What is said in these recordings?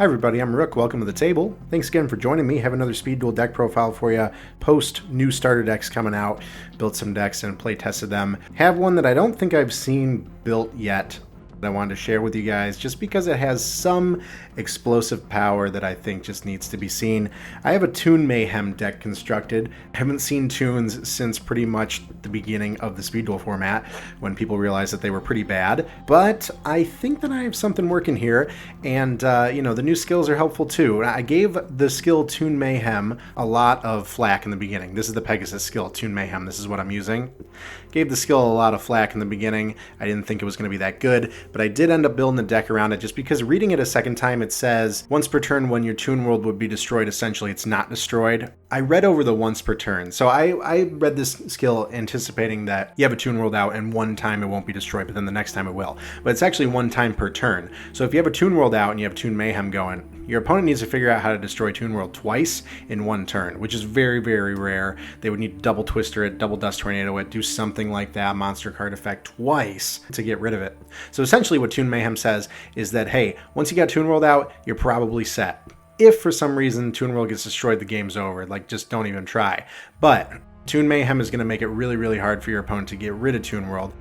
Hi everybody, I'm Rook. Welcome to the table. Thanks again for joining me. Have another Speed Duel deck profile for you. Post new starter decks coming out. Built some decks and play tested them. Have one that I don't think I've seen built yet that I wanted to share with you guys just because it has some explosive power that I think just needs to be seen. I have a Toon Mayhem deck constructed. I haven't seen Toons since pretty much the beginning of the Speed Duel format when people realized that they were pretty bad, but I think that I have something working here, and the new skills are helpful too. I gave the skill Toon Mayhem a lot of flack in the beginning. This is the Pegasus skill, Toon Mayhem. This is what I'm using. Gave the skill a lot of flack in the beginning. I didn't think it was going to be that good, but I did end up building a deck around it just because reading it a second time, it says once per turn when your Toon world would be destroyed, essentially it's not destroyed. I read over the once per turn. So I read this skill anticipating that you have a Toon world out and one time it won't be destroyed, but then the next time it will. But it's actually one time per turn. So if you have a Toon world out and you have Toon Mayhem going, your opponent needs to figure out how to destroy Toon world twice in one turn, which is very, very rare. They would need to double twister it, double dust tornado it, do something like that, monster card effect twice to get rid of it. So essentially what Toon Mayhem says is that, hey, once you got Toon world out, you're probably set. If for some reason Toon world gets destroyed, the game's over. Like, just don't even try. But Toon Mayhem is going to make it really, really hard for your opponent to get rid of Toon world.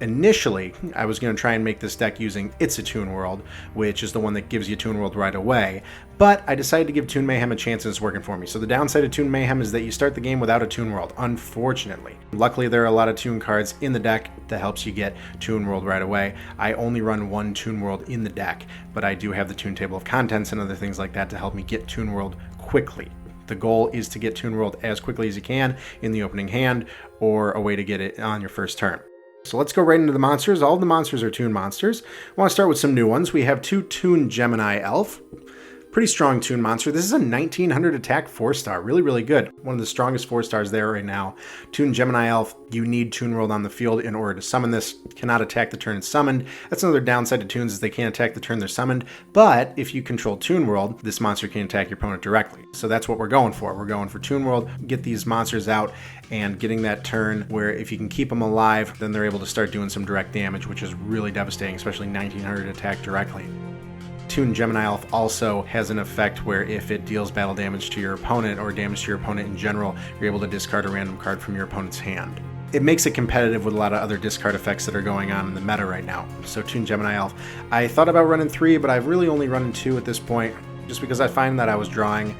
Initially, I was going to try and make this deck using It's a Toon World, which is the one that gives you Toon World right away, but I decided to give Toon Mayhem a chance and it's working for me. So the downside of Toon Mayhem is that you start the game without a Toon World, unfortunately. Luckily, there are a lot of Toon cards in the deck that helps you get Toon World right away. I only run one Toon World in the deck, but I do have the Toon Table of Contents and other things like that to help me get Toon World quickly. The goal is to get Toon World as quickly as you can in the opening hand, or a way to get it on your first turn. So let's go right into the monsters. All of the monsters are Toon monsters. I want to start with some new ones. We have two Toon Gemini Elf. Pretty strong Toon monster. This is a 1900 attack 4-star. Really, really good. One of the strongest 4-stars there right now. Toon Gemini Elf, you need Toon World on the field in order to summon this. Cannot attack the turn it's summoned. That's another downside to Toons, is they can't attack the turn they're summoned. But if you control Toon World, this monster can attack your opponent directly. So that's what we're going for. We're going for Toon World, get these monsters out, and getting that turn where if you can keep them alive, then they're able to start doing some direct damage, which is really devastating, especially 1900 attack directly. Toon Gemini Elf also has an effect where if it deals battle damage to your opponent or damage to your opponent in general, you're able to discard a random card from your opponent's hand. It makes it competitive with a lot of other discard effects that are going on in the meta right now. So Toon Gemini Elf. I thought about running 3, but I've really only run 2 at this point, just because I find that I was drawing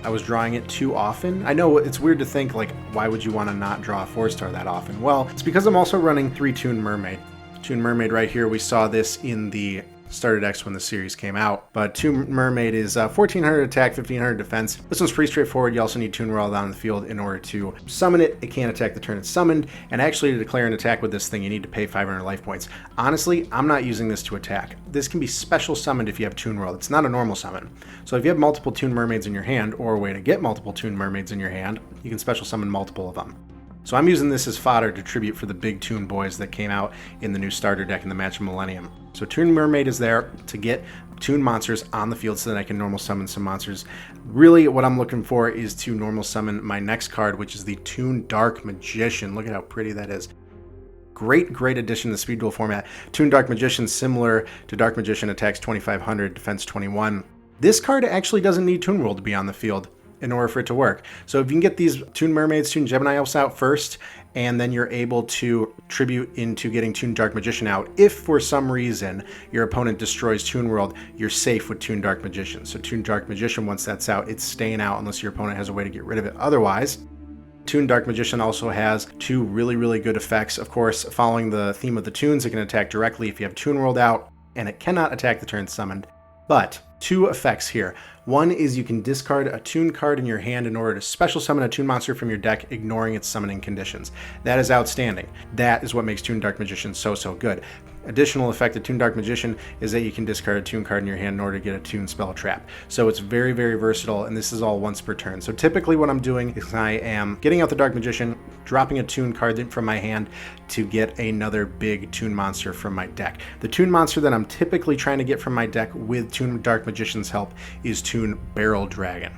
it too often. I know it's weird to think, like, why would you want to not draw a 4-star that often? Well, it's because I'm also running 3 Toon Mermaid. Toon Mermaid right here, we saw this in the starter decks when the series came out, but Toon Mermaid is 1400 attack, 1500 defense. This one's pretty straightforward. You also need Toon World on the field in order to summon it. It can't attack the turn it's summoned, and actually to declare an attack with this thing, you need to pay 500 life points. Honestly, I'm not using this to attack. This can be special summoned if you have Toon World. It's not a normal summon. So if you have multiple Toon Mermaids in your hand, or a way to get multiple Toon Mermaids in your hand, you can special summon multiple of them. So I'm using this as fodder to tribute for the big Toon boys that came out in the new starter deck in the match of Millennium. So Toon Mermaid is there to get Toon monsters on the field so that I can normal summon some monsters. Really what I'm looking for is to normal summon my next card, which is the Toon Dark Magician. Look at how pretty that is. Great, great addition to the Speed Duel format. Toon Dark Magician, similar to Dark Magician, attacks 2500, defense 21. This card actually doesn't need Toon World to be on the field in order for it to work. So if you can get these Toon Mermaids, Toon Gemini Elves out first, and then you're able to tribute into getting Toon Dark Magician out. If for some reason your opponent destroys Toon World, you're safe with Toon Dark Magician. So Toon Dark Magician, once that's out, it's staying out unless your opponent has a way to get rid of it. Otherwise, Toon Dark Magician also has 2 really, really good effects. Of course, following the theme of the Toons, it can attack directly if you have Toon World out, and it cannot attack the turn summoned. But 2 effects here. One is you can discard a Toon card in your hand in order to special summon a Toon monster from your deck, ignoring its summoning conditions. That is outstanding. That is what makes Toon Dark Magician so good. Additional effect of Toon Dark Magician is that you can discard a Toon card in your hand in order to get a Toon spell trap. So it's very, very versatile, and this is all once per turn. So typically what I'm doing is I am getting out the Dark Magician, dropping a Toon card from my hand to get another big Toon monster from my deck. The Toon monster that I'm typically trying to get from my deck with Toon Dark Magician's help is Toon Barrel Dragon.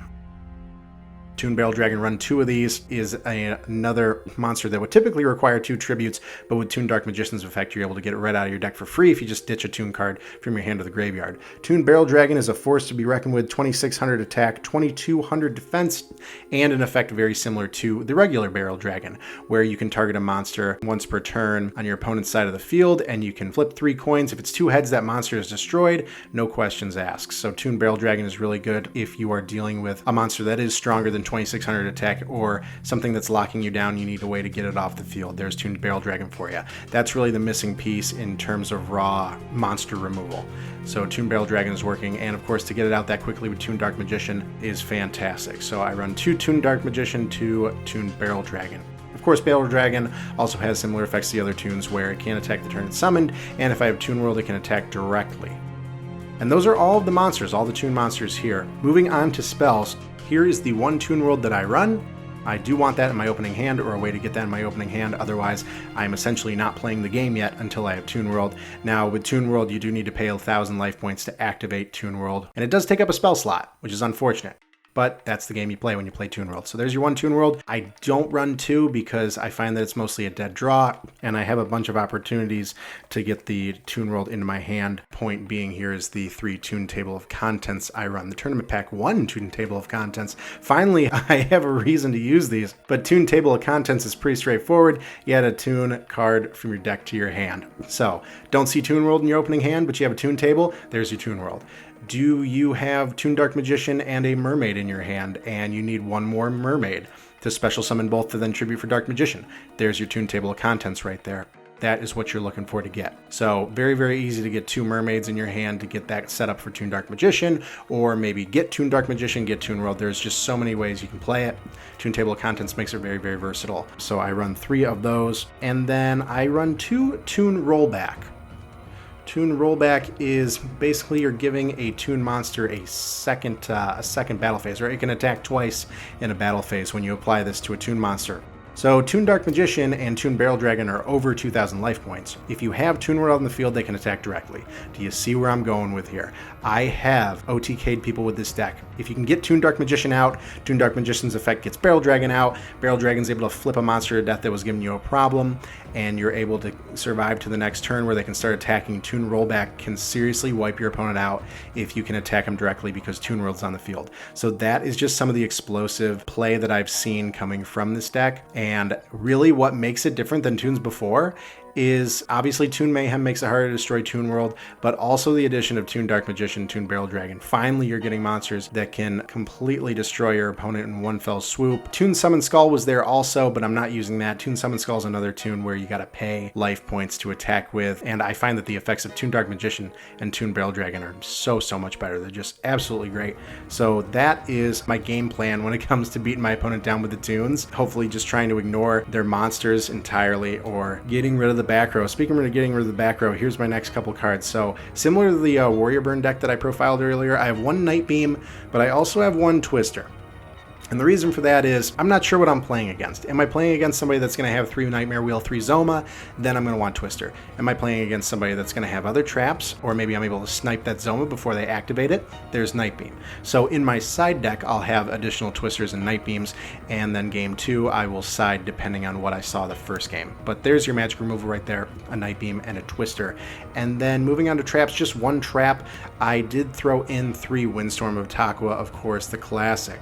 Toon Barrel Dragon, run 2 of these, is another monster that would typically require 2 tributes, but with Toon Dark Magician's effect, you're able to get it right out of your deck for free if you just ditch a Toon card from your hand to the graveyard. Toon Barrel Dragon is a force to be reckoned with, 2600 attack, 2200 defense, and an effect very similar to the regular Barrel Dragon, where you can target a monster once per turn on your opponent's side of the field, and you can flip 3 coins. If it's 2 heads, that monster is destroyed, no questions asked. So Toon Barrel Dragon is really good if you are dealing with a monster that is stronger than 2600 attack, or something that's locking you down, you need a way to get it off the field. There's Toon Barrel Dragon for you. That's really the missing piece in terms of raw monster removal. So Toon Barrel Dragon is working, and of course to get it out that quickly with Toon Dark Magician is fantastic. So I run 2 Toon Dark Magician, 2 Toon Barrel Dragon. Of course, Barrel Dragon also has similar effects to the other Toons, where it can attack the turn it's summoned, and if I have Toon World, it can attack directly. And those are all of the monsters, all the Toon monsters here. Moving on to spells, here is the 1 Toon World that I run. I do want that in my opening hand, or a way to get that in my opening hand, otherwise I'm essentially not playing the game yet until I have Toon World. Now with Toon World, you do need to pay 1,000 life points to activate Toon World, and it does take up a spell slot, which is unfortunate. But that's the game you play when you play Toon World. So there's your 1 Toon World. I don't run 2 because I find that it's mostly a dead draw, and I have a bunch of opportunities to get the Toon World into my hand. Point being, here is the 3 Toon Table of Contents I run. The Tournament Pack 1 Toon Table of Contents. Finally, I have a reason to use these. But Toon Table of Contents is pretty straightforward. You add a Toon card from your deck to your hand. So, don't see Toon World in your opening hand, but you have a Toon Table. There's your Toon World. Do you have Toon Dark Magician and a Mermaid in your hand, and you need 1 more Mermaid to special summon both to then tribute for Dark Magician? There's your Toon Table of Contents right there. That is what you're looking for to get. So very, very easy to get 2 Mermaids in your hand to get that set up for Toon Dark Magician, or maybe get Toon Dark Magician, get Toon World. There's just so many ways you can play it. Toon Table of Contents makes it very, very versatile. So I run 3 of those, and then I run 2 Toon Rollback. Toon Rollback is basically you're giving a Toon monster a second battle phase, right? It can attack twice in a battle phase when you apply this to a Toon monster. So Toon Dark Magician and Toon Barrel Dragon are over 2,000 life points. If you have Toon World on the field, they can attack directly. Do you see where I'm going with here? I have OTK'd people with this deck. If you can get Toon Dark Magician out, Toon Dark Magician's effect gets Barrel Dragon out. Barrel Dragon's able to flip a monster to death that was giving you a problem, and you're able to survive to the next turn where they can start attacking. Toon Rollback can seriously wipe your opponent out if you can attack them directly because Toon World's on the field. So that is just some of the explosive play that I've seen coming from this deck. And really what makes it different than Toons before is obviously Toon Mayhem makes it harder to destroy Toon World, but also the addition of Toon Dark Magician, Toon Barrel Dragon. Finally, you're getting monsters that can completely destroy your opponent in one fell swoop. Toon Summon Skull was there also, but I'm not using that. Toon Summon Skull is another toon where you gotta pay life points to attack with, and I find that the effects of Toon Dark Magician and Toon Barrel Dragon are so much better. They're just absolutely great. So that is my game plan when it comes to beating my opponent down with the Toons. Hopefully just trying to ignore their monsters entirely or getting rid of the Backrow. Speaking of getting rid of the Backrow, here's my next couple cards. So similar to the Warrior Burn deck that I profiled earlier, I have 1 Night Beam, but I also have 1 Twister. And the reason for that is I'm not sure what I'm playing against. Am I playing against somebody that's going to have 3 Nightmare Wheel, 3 Zoma? Then I'm going to want Twister. Am I playing against somebody that's going to have other traps? Or maybe I'm able to snipe that Zoma before they activate it? There's Night Beam. So in my side deck, I'll have additional Twisters and Night Beams, and then game 2, I will side depending on what I saw the first game. But there's your magic removal right there, a Night Beam and a Twister. And then moving on to traps, just 1 trap. I did throw in 3 Windstorm of Takwa, of course, the classic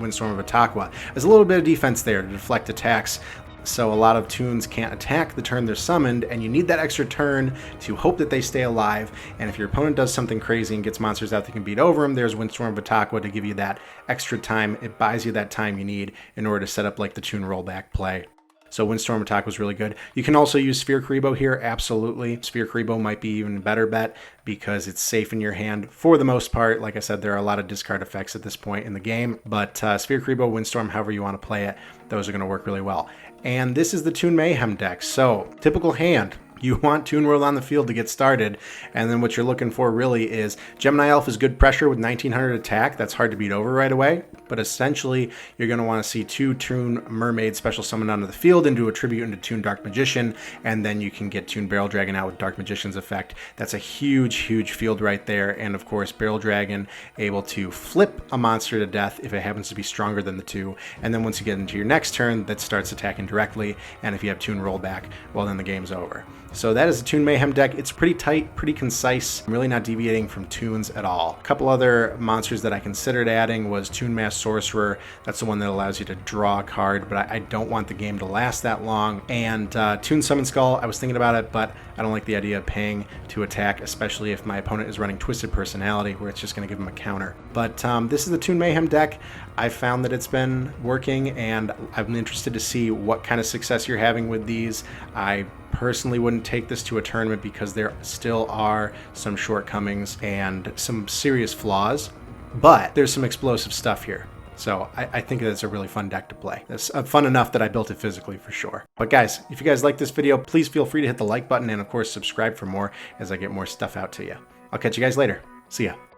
Windstorm of Atakwa. There's a little bit of defense there to deflect attacks, so a lot of Toons can't attack the turn they're summoned, and you need that extra turn to hope that they stay alive. And if your opponent does something crazy and gets monsters out that can beat over them, there's Windstorm of Atakwa to give you that extra time. It buys you that time you need in order to set up like the Toon rollback play. So Windstorm Attack was really good. You can also use Sphere Karibo here, absolutely. Sphere Karibo might be even a better bet because it's safe in your hand for the most part. Like I said, there are a lot of discard effects at this point in the game, but Sphere Karibo, Windstorm, however you want to play it, those are going to work really well. And this is the Toon Mayhem deck. So typical hand. You want Toon World on the field to get started, and then what you're looking for really is Gemini Elf is good pressure with 1900 attack. That's hard to beat over right away, but essentially you're going to want to see 2 Toon Mermaid special summon onto the field and do a tribute into Toon Dark Magician, and then you can get Toon Barrel Dragon out with Dark Magician's effect. That's a huge field right there, and of course Barrel Dragon able to flip a monster to death if it happens to be stronger than the 2, and then once you get into your next turn, that starts attacking directly, and if you have Toon Rollback, well then the game's over. So that is the Toon Mayhem deck. It's pretty tight, pretty concise. I'm really not deviating from Toons at all. A couple other monsters that I considered adding was Toon Mass Sorcerer. That's the one that allows you to draw a card, but I don't want the game to last that long. And Toon Summon Skull, I was thinking about it, but I don't like the idea of paying to attack, especially if my opponent is running Twisted Personality, where it's just going to give him a counter. But this is the Toon Mayhem deck. I found that it's been working, and I'm interested to see what kind of success you're having with these. I personally wouldn't take this to a tournament because there still are some shortcomings and some serious flaws, but there's some explosive stuff here. So I think that it's a really fun deck to play. It's fun enough that I built it physically for sure. But guys, if you guys like this video, please feel free to hit the like button and of course subscribe for more as I get more stuff out to you. I'll catch you guys later. See ya.